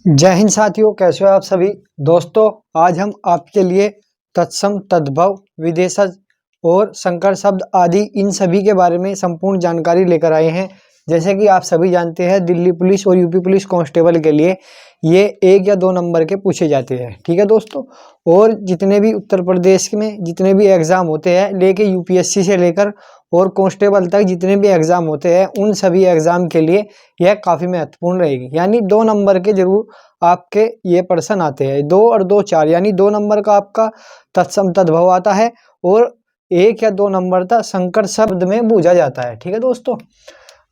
जय हिंद साथियों, कैसे हो आप सभी दोस्तों। आज हम आपके लिए तत्सम, तद्भव, विदेशज और संकर शब्द आदि इन सभी के बारे में संपूर्ण जानकारी लेकर आए हैं। जैसे कि आप सभी जानते हैं, दिल्ली पुलिस और यूपी पुलिस कांस्टेबल के लिए ये 1 या 2 नंबर के पूछे जाते हैं। ठीक है दोस्तों। और जितने भी उत्तर प्रदेश में जितने भी एग्ज़ाम होते हैं, लेके यूपीएससी से लेकर और कांस्टेबल तक जितने भी एग्ज़ाम होते हैं, उन सभी एग्ज़ाम के लिए यह काफ़ी महत्वपूर्ण रहेगी। यानी 2 नंबर के जरूर आपके ये प्रश्न आते हैं। 2 और 2 4, यानी 2 नंबर का आपका तत्सम तद्भव आता है और 1 या 2 नंबर का संकर शब्द में पूछा जाता है। ठीक है दोस्तों।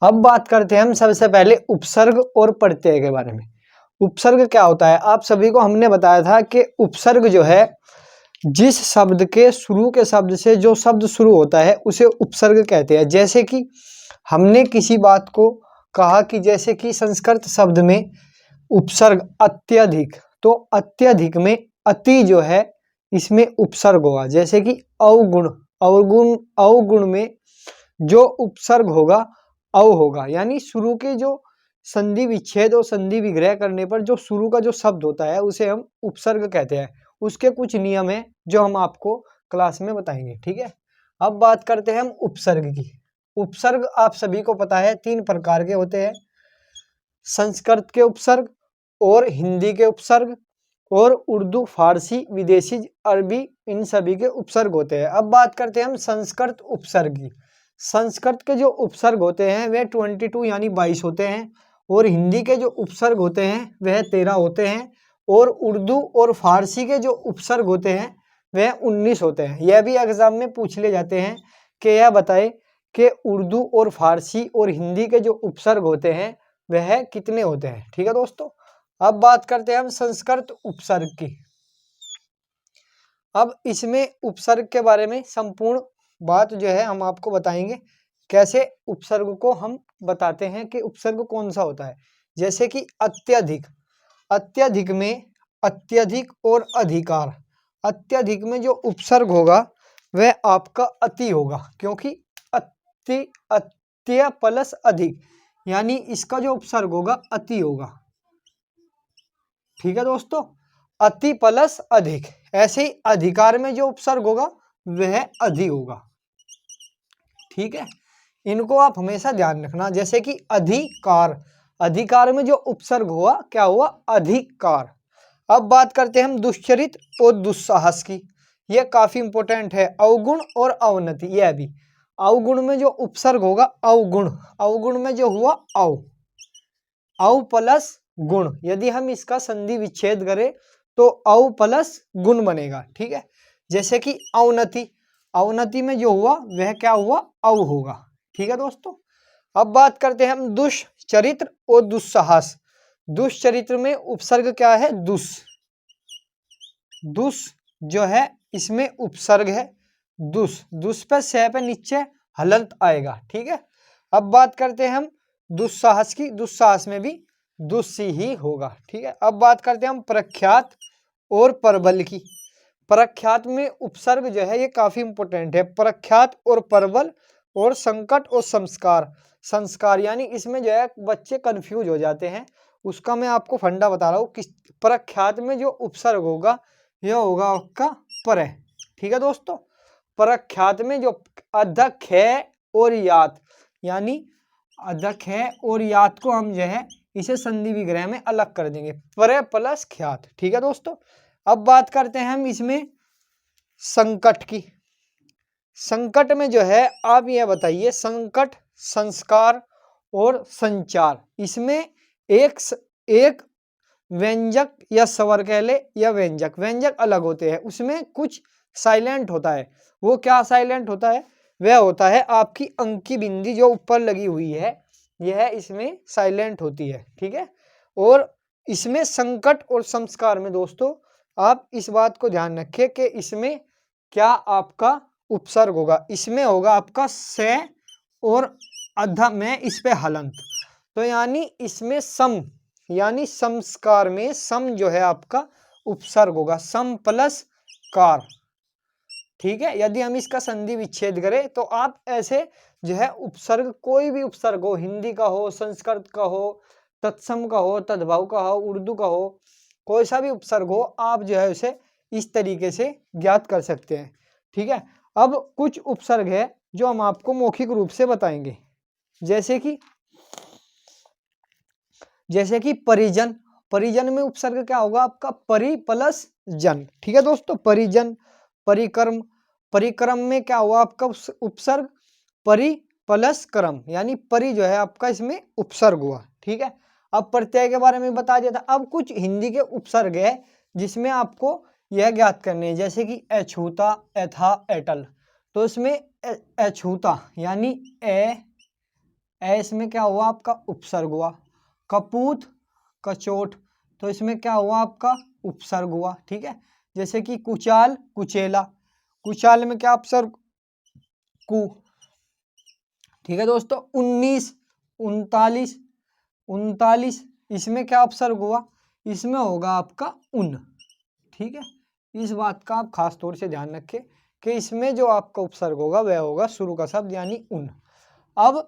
अब बात करते हैं हम सबसे पहले उपसर्ग और प्रत्यय के बारे में। उपसर्ग क्या होता है, आप सभी को हमने बताया था कि उपसर्ग जो है, जिस शब्द के शुरू के शब्द से जो शब्द शुरू होता है उसे उपसर्ग कहते हैं। जैसे कि हमने किसी बात को कहा कि जैसे कि संस्कृत शब्द में उपसर्ग अत्यधिक, तो अत्यधिक में अति जो है इसमें उपसर्ग होगा। जैसे कि अवगुण, अवगुण में जो उपसर्ग होगा अव होगा। यानी शुरू के जो संधि विच्छेद और संधि विग्रह करने पर जो शुरू का जो शब्द होता है उसे हम उपसर्ग कहते हैं। उसके कुछ नियम हैं जो हम आपको क्लास में बताएंगे। ठीक है। अब बात करते हैं हम उपसर्ग की। उपसर्ग आप सभी को पता है 3 प्रकार के होते हैं। संस्कृत के उपसर्ग और हिंदी के उपसर्ग और उर्दू, फारसी, विदेशी, अरबी, इन सभी के उपसर्ग होते हैं। अब बात करते हैं हम संस्कृत उपसर्ग की। संस्कृत के जो उपसर्ग होते हैं वह 22 यानी 22 होते हैं और हिंदी के जो उपसर्ग होते हैं वह 13 होते हैं और उर्दू और फारसी के जो उपसर्ग होते हैं वह 19 होते हैं। यह भी एग्जाम में पूछ ले जाते हैं कि यह बताए कि उर्दू और फारसी और हिंदी के जो उपसर्ग होते हैं वह कितने होते हैं। ठीक है दोस्तों। अब बात करते हैं हम संस्कृत उपसर्ग की। अब इसमें उपसर्ग के बारे में संपूर्ण बात जो है हम आपको बताएंगे, कैसे उपसर्ग को हम बताते हैं कि उपसर्ग कौन सा होता है। जैसे कि अत्यधिक, अत्यधिक में अत्यधिक और अधिकार, अत्यधिक में जो उपसर्ग होगा वह आपका अति होगा, क्योंकि अत्य प्लस अधिक, यानी इसका जो उपसर्ग होगा अति होगा। ठीक है दोस्तों। अति प्लस अधिक। ऐसे ही अधिकार में जो उपसर्ग होगा वह अधि होगा। ठीक है। इनको आप हमेशा ध्यान रखना। जैसे कि अधिकार, अधिकार में जो उपसर्ग हुआ क्या हुआ, अधिकार। अब बात करते हैं हम दुश्चरित और दुस्साहस की। यह काफी इंपॉर्टेंट है। अवगुण और अवनति, यह भी अवगुण में जो उपसर्ग होगा अवगुण, अवगुण में जो हुआ अव प्लस गुण, यदि हम इसका संधि विच्छेद करें तो अव प्लस गुण बनेगा। ठीक है। जैसे कि अवनति, अवनति में जो हुआ वह क्या हुआ, अव होगा। ठीक है दोस्तों। अब बात करते हैं हम दुष्चरित्र और दुस्साहस। दुष्चरित्र में उपसर्ग क्या है, दुस, दुस जो है इसमें उपसर्ग है दुस, दुस पे से पे नीचे हलंत आएगा। ठीक है। अब बात करते हैं हम दुस्साहस की। दुस्साहस में भी दुस्सी ही होगा। ठीक है। अब बात करते हैं हम प्रख्यात और परबल की। प्रख्यात में उपसर्ग जो है ये काफी इंपॉर्टेंट है। प्रख्यात और परबल और संकट और संस्कार, संस्कार यानी इसमें जो है बच्चे कंफ्यूज हो जाते हैं, उसका मैं आपको फंडा बता रहा हूँ। किस प्रख्यात में जो उपसर्ग होगा यह होगा आपका पर। ठीक है दोस्तों। प्रख्यात में जो अधक है और यात, यानी अधक है और यात को हम जो है इसे संधि विग्रह में अलग कर देंगे, पर प्लस ख्यात। ठीक है दोस्तों। अब बात करते हैं हम इसमें संकट की। संकट में जो है आप यह बताइए, संकट, संस्कार और संचार, इसमें एक व्यंजक या स्वर कह ले या व्यंजक, व्यंजक अलग होते हैं, उसमें कुछ साइलेंट होता है। वो क्या साइलेंट होता है, वह होता है आपकी अंक की बिंदी जो ऊपर लगी हुई है, यह इसमें साइलेंट होती है। ठीक है। और इसमें संकट और संस्कार में दोस्तों आप इस बात को ध्यान रखें कि इसमें क्या आपका उपसर्ग होगा, इसमें होगा आपका से और अध में इस पे हलंत, तो यानी इसमें सम, यानी संस्कार में सम जो है आपका उपसर्ग होगा, सम प्लस कार। ठीक है। यदि हम इसका संधि विच्छेद करें तो आप ऐसे जो है उपसर्ग, कोई भी उपसर्ग हो, हिंदी का हो, संस्कृत का हो, तत्सम का हो, तद्भव का हो, उर्दू का हो, कोई सा भी उपसर्ग हो, आप जो है उसे इस तरीके से ज्ञात कर सकते हैं। ठीक है, अब कुछ उपसर्ग है जो हम आपको मौखिक रूप से बताएंगे, जैसे कि परिजन। परिजन में उपसर्ग क्या होगा आपका, परि प्लस जन। ठीक है दोस्तों, परिजन। परिक्रम, परिक्रम में क्या हुआ आपका उपसर्ग, परि प्लस क्रम, यानी परि जो है आपका इसमें उपसर्ग हुआ। ठीक है, अब प्रत्यय के बारे में बता दिया था। अब कुछ हिंदी के उपसर्ग है जिसमें आपको यह ज्ञात करने हैं, जैसे कि अछूता, एथा, एटल। तो इसमें अछूता यानी इसमें क्या हुआ आपका उपसर्ग हुआ। कपूत, कचोट, तो इसमें क्या हुआ आपका उपसर्ग हुआ। ठीक है, जैसे कि कुचाल, कुचेला, कुचाल में क्या उपसर्ग, कु। ठीक है दोस्तों, 19, 39, 39, इसमें क्या उपसर्ग हुआ, इसमें होगा आपका उन। ठीक है, इस बात का आप खास तौर से ध्यान रखें कि इसमें जो आपका उपसर्ग होगा वह होगा शुरू का शब्द यानी उन। अब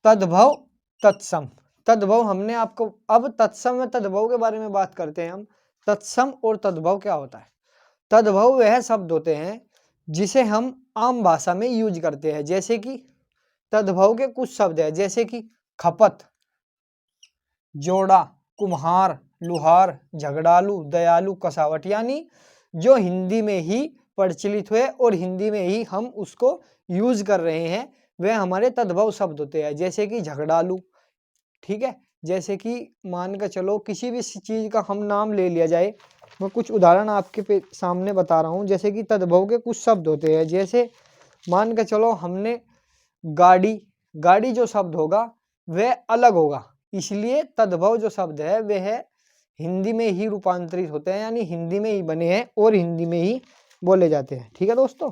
तद्भव, तत्सम। तद्भव हमने आपको, अब तत्सम में तद्भव के बारे में बात करते हैं हम। तत्सम और तद्भव क्या होता है। तद्भव वह शब्द होते हैं जिसे हम आम भाषा में यूज करते हैं, जैसे कि तद्भव के कुछ शब्द है, जैसे कि खपत, जोड़ा, कुम्हार, लुहार, झगड़ालू, दयालु, कसावट, यानी जो हिंदी में ही प्रचलित हुए और हिंदी में ही हम उसको यूज कर रहे हैं, वह हमारे तद्भव शब्द होते हैं। जैसे कि झगड़ालू, ठीक है, जैसे कि मान कर चलो किसी भी चीज का हम नाम ले लिया जाए, मैं कुछ उदाहरण आपके सामने बता रहा हूँ। जैसे कि तद्भव के कुछ शब्द होते हैं, जैसे मान कर चलो हमने गाड़ी, गाड़ी जो शब्द होगा वह अलग होगा, इसलिए तद्भव जो शब्द है वह हिंदी में ही रूपांतरित होते हैं, यानी हिंदी में ही बने हैं और हिंदी में ही बोले जाते हैं। ठीक है दोस्तों,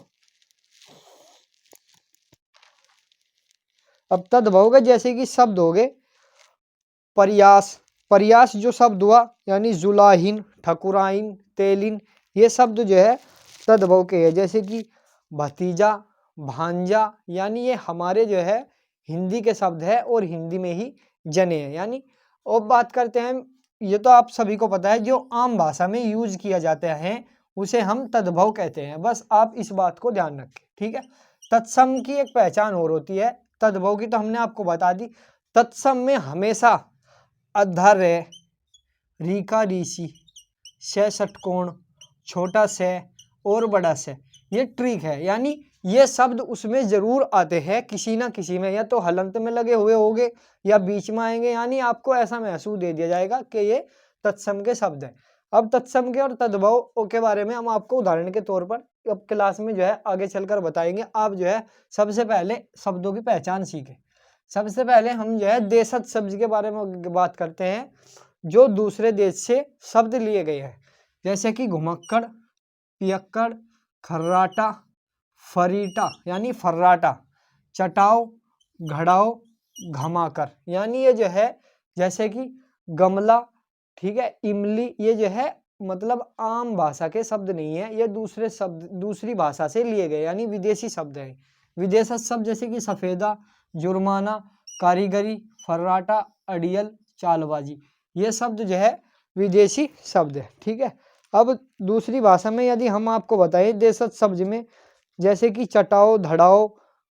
अब तद्भव के जैसे कि शब्द हो गए प्रयास, प्रयास जो शब्द हुआ, यानी जुलाहिन, ठकुराइन, तेलिन, ये शब्द जो है तद्भव के है। जैसे कि भतीजा, भांजा, यानी ये हमारे जो है हिंदी के शब्द है और हिंदी में ही जने हैं। यानी और बात करते हैं, ये तो आप सभी को पता है, जो आम भाषा में यूज किया जाता है उसे हम तद्भव कहते हैं, बस आप इस बात को ध्यान रखें। ठीक है, तत्सम की एक पहचान और होती है, तद्भव की तो हमने आपको बता दी। तत्सम में हमेशा अध्र्य, रीका ऋषि, से षटकोण, छोटा से और बड़ा से, ये ट्रिक है, यानी ये शब्द उसमें जरूर आते हैं किसी ना किसी में, या तो हलंत में लगे हुए होंगे या बीच में आएंगे, यानी आपको ऐसा महसूस दे दिया जाएगा कि ये तत्सम के शब्द हैं। अब तत्सम के और तद्भव के बारे में हम आपको उदाहरण के तौर पर अब क्लास में जो है आगे चलकर बताएंगे। आप जो है सबसे पहले शब्दों की पहचान सीखें। सबसे पहले हम जो है देशज शब्द के बारे में बात करते हैं, जो दूसरे देश से शब्द लिए गए हैं, जैसे कि घुमक्कड़, पियक्कड़, खर्राटा, फरीटा यानी फर्राटा, चटाओ, घड़ाओ, घमाकर, यानी ये जो है जैसे कि गमला, ठीक है, इमली, ये जो है मतलब आम भाषा के शब्द नहीं है, ये दूसरे शब्द दूसरी भाषा से लिए गए यानी विदेशी शब्द है। विदेशी शब्द जैसे कि सफेदा, जुर्माना, कारीगरी, फर्राटा, अड़ियल, चालबाजी, ये शब्द जो है विदेशी शब्द है। ठीक है, अब दूसरी भाषा में यदि हम आपको बताएं देशज शब्द में, जैसे कि चटाओ, धड़ाओ,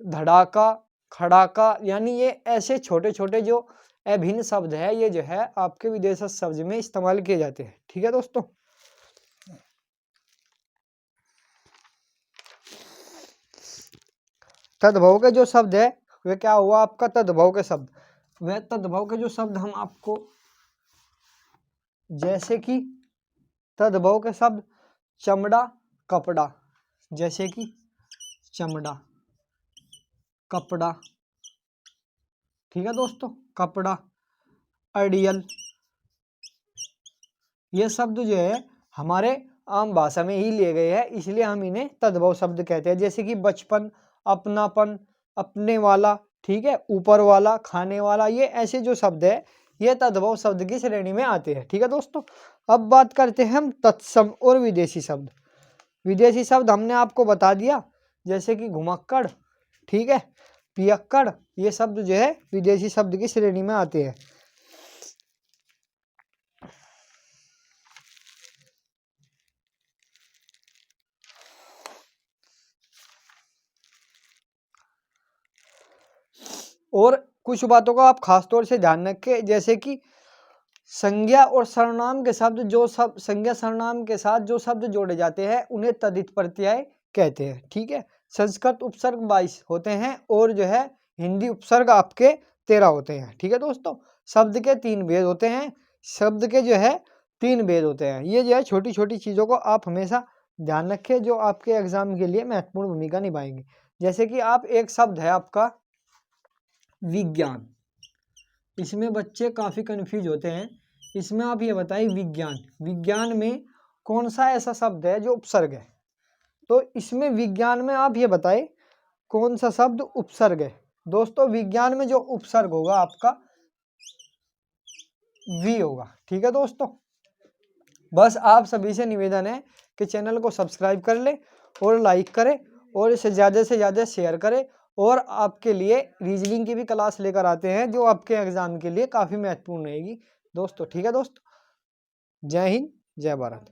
धड़ाका, खड़ाका, यानी ये ऐसे छोटे छोटे जो अभिन्न शब्द है, ये जो है आपके विदेशज शब्द में इस्तेमाल किए जाते हैं। ठीक है दोस्तों, तद्भव के जो शब्द है वे क्या हुआ आपका तद्भव के शब्द, वह तद्भव के जो शब्द हम आपको, जैसे कि तद्भव के शब्द चमड़ा, कपड़ा, जैसे कि चमड़ा, कपड़ा, ठीक है दोस्तों, कपड़ा, अड़ियल, ये शब्द जो है हमारे आम भाषा में ही लिए गए हैं, इसलिए हम इन्हें तद्भव शब्द कहते हैं। जैसे कि बचपन, अपनापन, अपने वाला, ठीक है, ऊपर वाला, खाने वाला, ये ऐसे जो शब्द है ये तद्भव शब्द की श्रेणी में आते हैं। ठीक है दोस्तों, अब बात करते हैं हम तत्सम और विदेशी शब्द। विदेशी शब्द हमने आपको बता दिया, जैसे कि घुमक्कड़, ठीक है, पियक्कड़, ये शब्द जो है विदेशी शब्द की श्रेणी में आते हैं। और कुछ बातों को आप खास तौर से ध्यान रखें, जैसे कि संज्ञा और सर्वनाम के शब्द, जो सब संज्ञा सर्वनाम के साथ जो शब्द जोड़े जाते हैं उन्हें तद्धित प्रत्यय कहते हैं। ठीक है, संस्कृत उपसर्ग 22 होते हैं और जो है हिंदी उपसर्ग आपके 13 होते हैं। ठीक है दोस्तों, शब्द के 3 भेद होते हैं, शब्द के जो है 3 भेद होते हैं। ये जो है छोटी छोटी चीज़ों को आप हमेशा ध्यान रखें जो आपके एग्जाम के लिए महत्वपूर्ण भूमिका निभाएंगे। जैसे कि आप एक शब्द है आपका विज्ञान, इसमें बच्चे काफ़ी कंफ्यूज होते हैं। इसमें आप ये बताइए विज्ञान, विज्ञान में कौन सा ऐसा शब्द है जो उपसर्ग है? तो इसमें विज्ञान में आप ये बताएं कौन सा शब्द उपसर्ग है? दोस्तों विज्ञान में जो उपसर्ग होगा आपका वी होगा। ठीक है दोस्तों, बस आप सभी से निवेदन है कि चैनल को सब्सक्राइब कर ले और लाइक करें और इसे ज़्यादा से ज़्यादा शेयर करें। और आपके लिए रीजनिंग की भी क्लास लेकर आते हैं जो आपके एग्जाम के लिए काफ़ी महत्वपूर्ण रहेगी दोस्तों। ठीक है दोस्तों, जय हिंद, जय भारत।